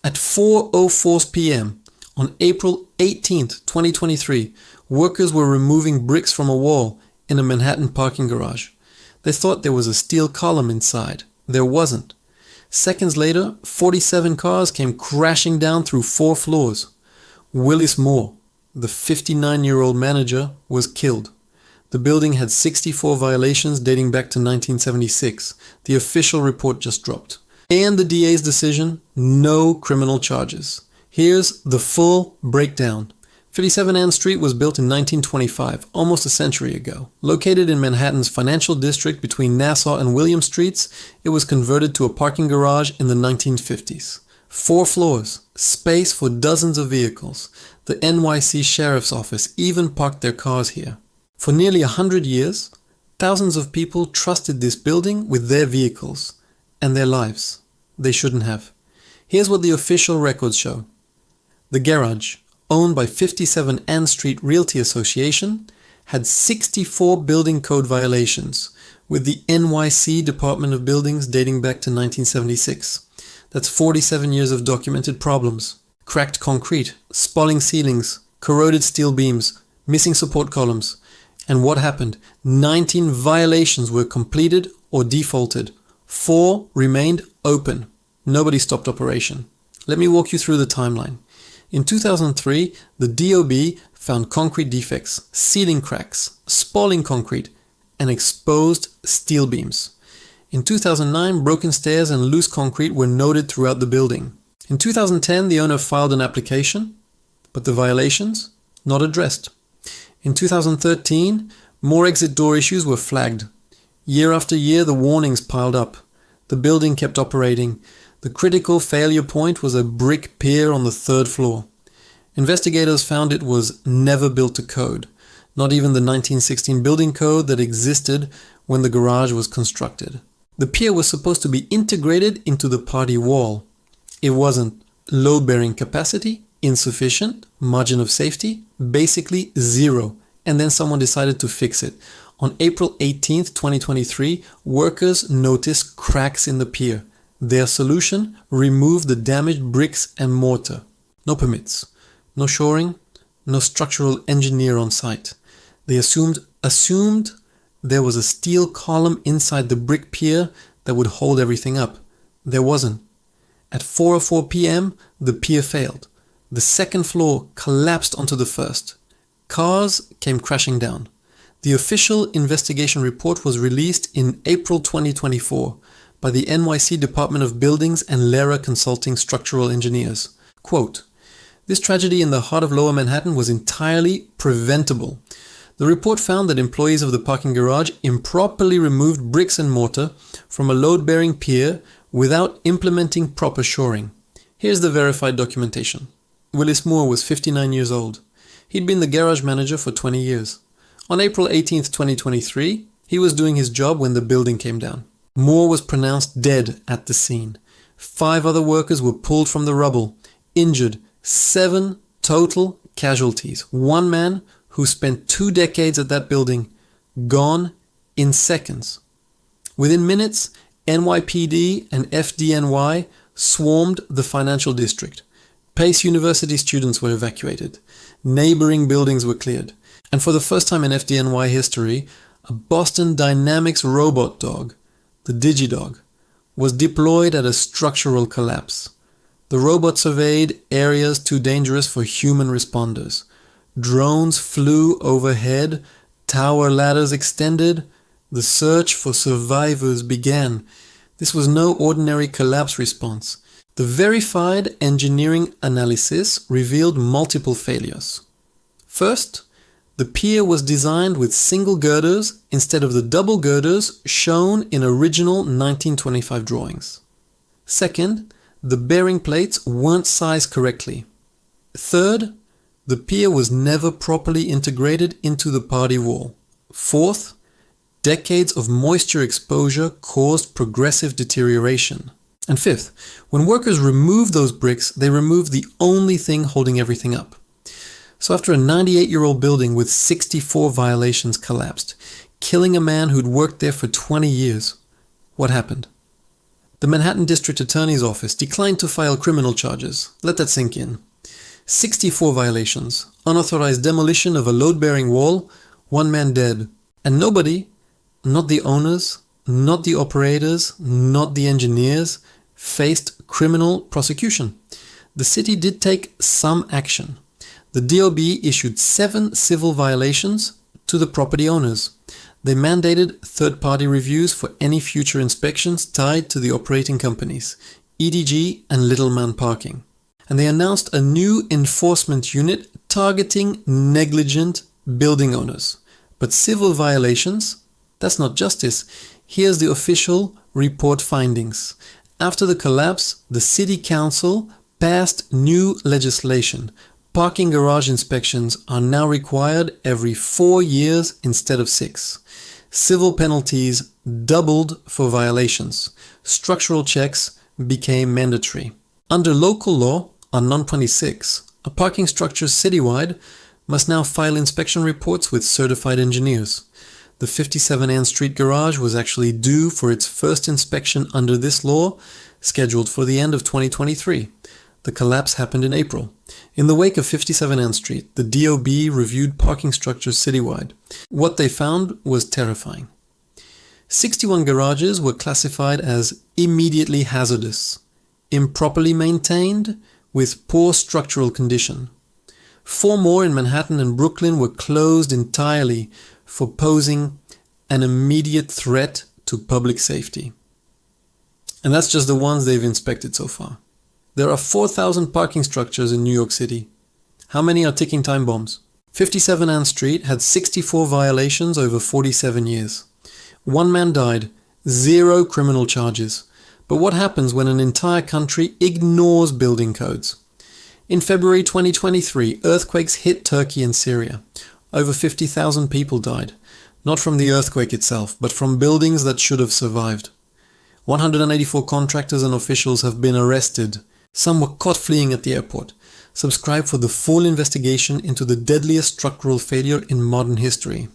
At 4:04 p.m. on April 18th, 2023, workers were removing bricks from a wall in a Manhattan parking garage. They thought there was a steel column inside. There wasn't. Seconds later, 47 cars came crashing down through 4 floors. Willis Moore, the 59-year-old manager, was killed. The building had 64 violations dating back to 1976. The official report just dropped. And the DA's decision, no criminal charges. Here's the full breakdown. 57 Ann Street was built in 1925, almost a century ago. Located in Manhattan's financial district between Nassau and William Streets, it was converted to a parking garage in the 1950s. 4 floors, space for dozens of vehicles. The NYC Sheriff's Office even parked their cars here. For nearly 100 years, thousands of people trusted this building with their vehicles and their lives. They shouldn't have. Here's what the official records show. The garage, owned by 57 Ann Street Realty Association, had 64 building code violations, with the NYC Department of Buildings dating back to 1976. That's 47 years of documented problems. Cracked concrete, spalling ceilings, corroded steel beams, missing support columns. And what happened? 19 violations were completed or defaulted. 4 remained open. Nobody stopped operation. Let me walk you through the timeline. In 2003, the DOB found concrete defects, ceiling cracks, spalling concrete, and exposed steel beams. In 2009, broken stairs and loose concrete were noted throughout the building. In 2010, the owner filed an application, but the violations not addressed. In 2013, more exit door issues were flagged. Year after year, the warnings piled up. The building kept operating. The critical failure point was a brick pier on the 3rd floor. Investigators found it was never built to code, not even the 1916 building code that existed when the garage was constructed. The pier was supposed to be integrated into the party wall. It wasn't. Load-bearing capacity, insufficient, margin of safety, basically zero. And then someone decided to fix it. On April 18th, 2023, workers noticed cracks in the pier. Their solution? Remove the damaged bricks and mortar. No permits, no shoring, no structural engineer on site. They assumed there was a steel column inside the brick pier that would hold everything up. There wasn't. At 4:04 p.m., the pier failed. The 2nd floor collapsed onto the 1st. Cars came crashing down. The official investigation report was released in April 2024 by the NYC Department of Buildings and Lehrer Consulting Structural Engineers. Quote, "This tragedy in the heart of Lower Manhattan was entirely preventable. The report found that employees of the parking garage improperly removed bricks and mortar from a load-bearing pier without implementing proper shoring." Here's the verified documentation. Willis Moore was 59 years old. He'd been the garage manager for 20 years. On April 18th, 2023, he was doing his job when the building came down. Moore was pronounced dead at the scene. 5 other workers were pulled from the rubble, injured, 7 total casualties. 1 man who spent 2 decades at that building, gone in seconds. Within minutes, NYPD and FDNY swarmed the financial district. Pace University students were evacuated. Neighboring buildings were cleared. And for the first time in FDNY history, a Boston Dynamics robot dog, the DigiDog, was deployed at a structural collapse. The robot surveyed areas too dangerous for human responders. Drones flew overhead, tower ladders extended. The search for survivors began. This was no ordinary collapse response. The verified engineering analysis revealed multiple failures. First, the pier was designed with single girders instead of the double girders shown in original 1925 drawings. Second, the bearing plates weren't sized correctly. Third, the pier was never properly integrated into the party wall. Fourth, decades of moisture exposure caused progressive deterioration. And fifth, when workers removed those bricks, they removed the only thing holding everything up. So after a 98-year-old building with 64 violations collapsed, killing a man who'd worked there for 20 years, what happened? The Manhattan District Attorney's Office declined to file criminal charges. Let that sink in. 64 violations, unauthorized demolition of a load-bearing wall, 1 man dead. And nobody, not the owners, not the operators, not the engineers, faced criminal prosecution. The city did take some action. The DOB issued 7 civil violations to the property owners. They mandated third-party reviews for any future inspections tied to the operating companies, EDG and Little Man Parking. And they announced a new enforcement unit targeting negligent building owners. But civil violations, that's not justice. Here's the official report findings. After the collapse, the city council passed new legislation. Parking garage inspections are now required every 4 years instead of 6. Civil penalties doubled for violations. Structural checks became mandatory. Under local law, on Non 26, a parking structure citywide must now file inspection reports with certified engineers. The 57 Ann Street garage was actually due for its first inspection under this law, scheduled for the end of 2023. The collapse happened in April. In the wake of 57 Ann Street, the DOB reviewed parking structures citywide. What they found was terrifying. 61 garages were classified as immediately hazardous, improperly maintained, with poor structural condition. 4 more in Manhattan and Brooklyn were closed entirely for posing an immediate threat to public safety. And that's just the ones they've inspected so far. There are 4,000 parking structures in New York City. How many are ticking time bombs? 57 Ann Street had 64 violations over 47 years. 1 man died, 0 criminal charges. But what happens when an entire country ignores building codes? In February 2023, earthquakes hit Turkey and Syria. Over 50,000 people died, not from the earthquake itself, but from buildings that should have survived. 184 contractors and officials have been arrested. Some were caught fleeing at the airport. Subscribe for the full investigation into the deadliest structural failure in modern history.